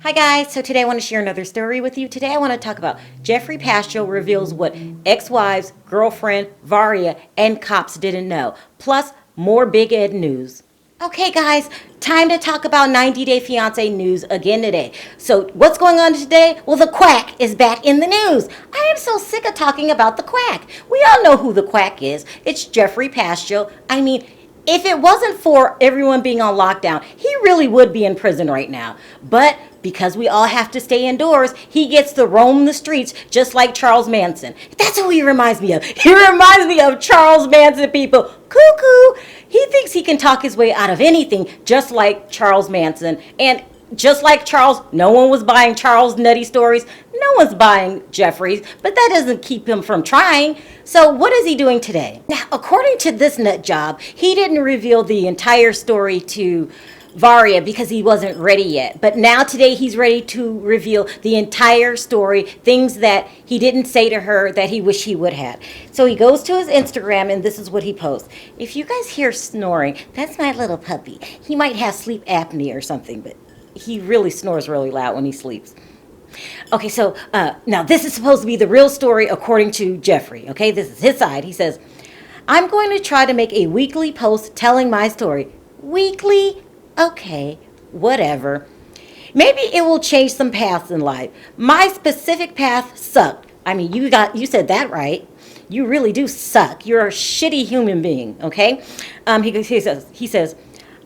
Hi guys, so today I want to share another story with you. Today I want to talk about Geoffrey Paschel reveals what ex-wives, girlfriend, Varya, and cops didn't know. Plus, more Big Ed news. Okay guys, time to talk about 90 Day Fiancé news again today. So what's going on today? Well, the quack is back in the news. I am so sick of talking about the quack. We all know who the quack is. It's Geoffrey Paschel. If it wasn't for everyone being on lockdown, he really would be in prison right now. But because we all have to stay indoors, he gets to roam the streets just like Charles Manson. That's who he reminds me of. He reminds me of Charles Manson, people. Cuckoo. He thinks he can talk his way out of anything just like Charles Manson. And just like Charles, no one was buying Charles' nutty stories. No one's buying Geoffrey's, but that doesn't keep him from trying. So what is he doing today? Now, according to this nut job, he didn't reveal the entire story to Varya because he wasn't ready yet. But now today he's ready to reveal the entire story, things that he didn't say to her that he wished he would have. So he goes to his Instagram and this is what he posts. If you guys hear snoring, that's my little puppy. He might have sleep apnea or something, but he really snores really loud when he sleeps. Okay, so now this is supposed to be the real story according to Geoffrey. Okay, this is his side. He says, I'm going to try to make a weekly post telling my story. Weekly? Okay, whatever. Maybe it will change some paths in life. My specific path sucked. You said that right. You really do suck. You're a shitty human being, okay? He says,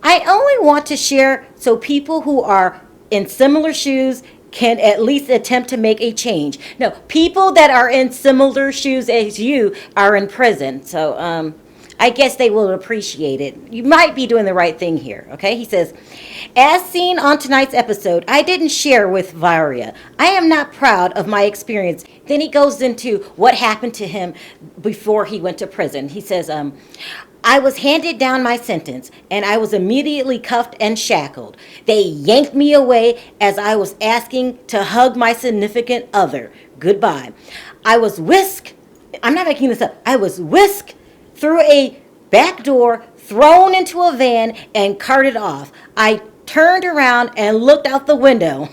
I only want to share so people who are in similar shoes can at least attempt to make a change. No, people that are in similar shoes as you are in prison. So I guess they will appreciate it. You might be doing the right thing here, okay? He says, as seen on tonight's episode, I didn't share with Varya. I am not proud of my experience. Then he goes into what happened to him before he went to prison. He says, I was handed down my sentence, and I was immediately cuffed and shackled. They yanked me away as I was asking to hug my significant other. Goodbye. I was whisked, I'm not making this up, I was whisked through a back door, thrown into a van, and carted off. I turned around and looked out the window.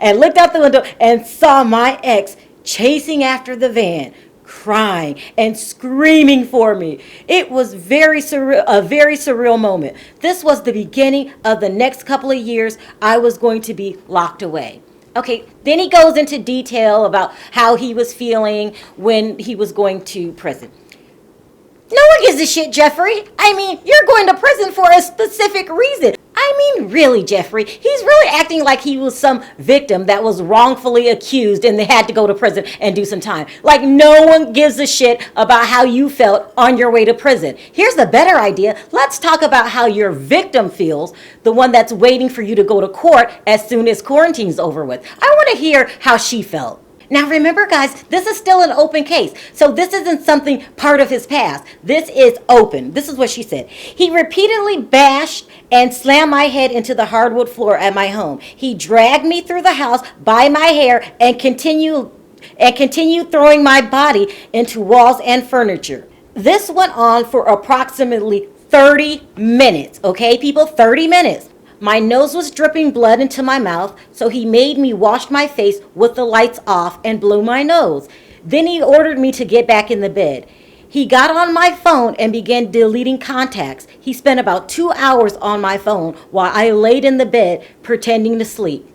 And saw my ex chasing after the van, crying and screaming for me. It was a very surreal moment. This was the beginning of the next couple of years I was going to be locked away. Okay, then he goes into detail about how he was feeling when he was going to prison. No one gives a shit, Geoffrey. You're going to prison for a specific reason. Really, Geoffrey, he's really acting like he was some victim that was wrongfully accused and they had to go to prison and do some time. Like no one gives a shit about how you felt on your way to prison. Here's the better idea. Let's talk about how your victim feels, the one that's waiting for you to go to court as soon as quarantine's over with. I want to hear how she felt. Now remember guys, this is still an open case. So this isn't something part of his past. This is open. This is what she said. He repeatedly bashed and slammed my head into the hardwood floor at my home. He dragged me through the house by my hair and continued throwing my body into walls and furniture. This went on for approximately 30 minutes. Okay, people, 30 minutes. My nose was dripping blood into my mouth, so he made me wash my face with the lights off and blow my nose. Then he ordered me to get back in the bed. He got on my phone and began deleting contacts. He spent about 2 hours on my phone while I laid in the bed pretending to sleep.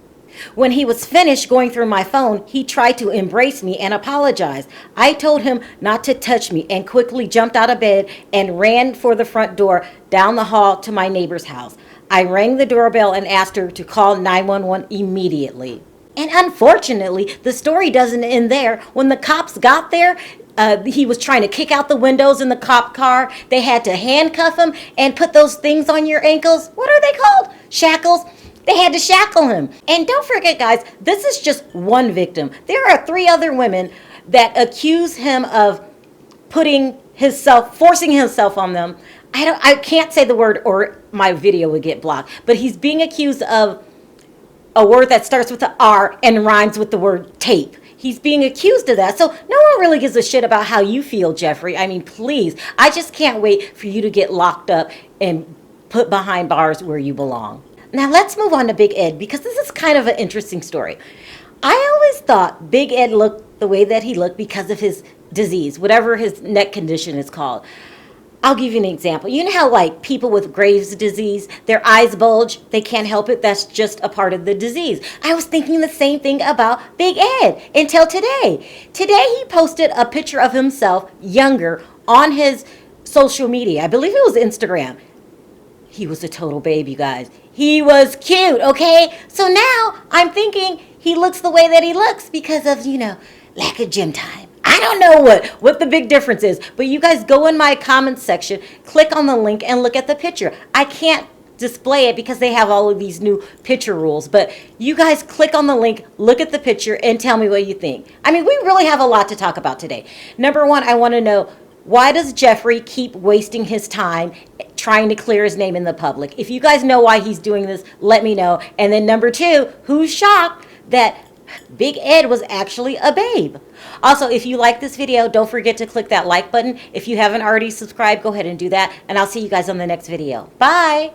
When he was finished going through my phone, he tried to embrace me and apologize. I told him not to touch me and quickly jumped out of bed and ran for the front door down the hall to my neighbor's house. I rang the doorbell and asked her to call 911 immediately. And unfortunately, the story doesn't end there. When the cops got there, he was trying to kick out the windows in the cop car. They had to handcuff him and put those things on your ankles. What are they called? Shackles. They had to shackle him. And don't forget, guys, this is just one victim. There are 3 other women that accuse him of forcing himself on them. I can't say the word or my video would get blocked, but he's being accused of a word that starts with an R and rhymes with the word tape. He's being accused of that. So no one really gives a shit about how you feel, Geoffrey. Please. I just can't wait for you to get locked up and put behind bars where you belong. Now let's move on to Big Ed, because this is kind of an interesting story. I always thought Big Ed looked the way that he looked because of his disease, whatever his neck condition is called. I'll give you an example. You know how like people with Graves' disease, their eyes bulge, they can't help it, that's just a part of the disease. I was thinking the same thing about Big Ed until today. Today he posted a picture of himself younger on his social media. I believe it was Instagram. He was a total babe, you guys. He was cute, okay? So now I'm thinking he looks the way that he looks because of, lack of gym time. I don't know what the big difference is, but you guys go in my comments section, click on the link, and look at the picture. I can't display it because they have all of these new picture rules, but you guys click on the link, look at the picture, and tell me what you think. I mean, we really have a lot to talk about today. Number one, I want to know, why does Geoffrey keep wasting his time trying to clear his name in the public? If you guys know why he's doing this, let me know. And then number two, who's shocked that Big Ed was actually a babe? Also, if you like this video, don't forget to click that like button. If you haven't already subscribed, go ahead and do that. And I'll see you guys on the next video. Bye.